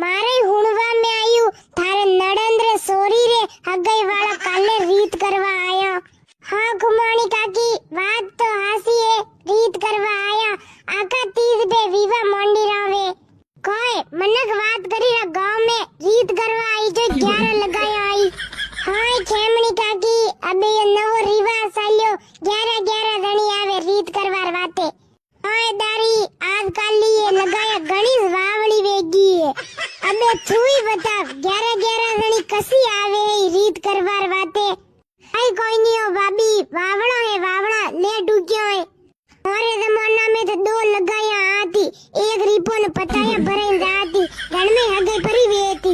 मारे हुणवा में आयु थारे नड़ंद्र सोरी रे हगई वाला काले रीत करवा आया। हाँ खुमानी काकी बात तो हासी है, रीत करवा आया आका तीज बे विवाह मोंडी रावे कोई मनक बात करी रा गांव में रीत करवा आई जो 11 लगाया आई। हाँ खेमनी काकी अबे ये नवो रिवाज चाल्यो 11 जणी आवे रीत करवार वाते। हाँ दारी आजकल ये लगाया गणेश वावड़ी वेगी है। अबे छुई बताव 11 जणी कसी आवे रीत करवार वाते। आई कोई नहीं हो भाभी वावड़ा है वावड़ा ले डूक्यो है। हमारे जमाना में तो 2 लगाया आती, एक रीपो ने पताया भरे जाती, घर में हगे परी वेती।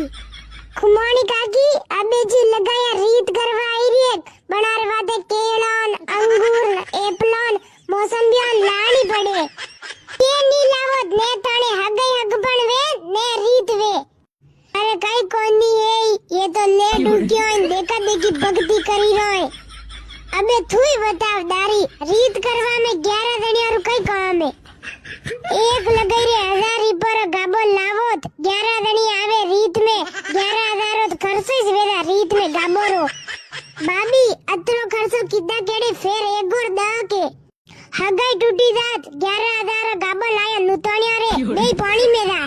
खुमानी काकी अबे जी लगाया रीत करवा आई रे बनार वाते केलान अंगूर एप्पलन मौसम्बियान लानी पड़े ये नी लावत ने ताने हगे हगपण वे ने रीत वे। अरे कई कोनी है ये तो ले डूक्यो देखा देखी भक्ति करी रोय। अबे थुई बताव दारी रीत करवा में 11 जणिया रु कई काम है। एक लगाई रे 1000 पर गाबो लावोत 11 जणी आवे रीत में 11,000 खर्चो वेरा रीत में गाबो रो। भाभी अतरो खर्चो किदा केड़े फेर एक गुर दा के हगाई टूटी जात 11,000 गाबो लाया नुतणिया रे दे पानी में रा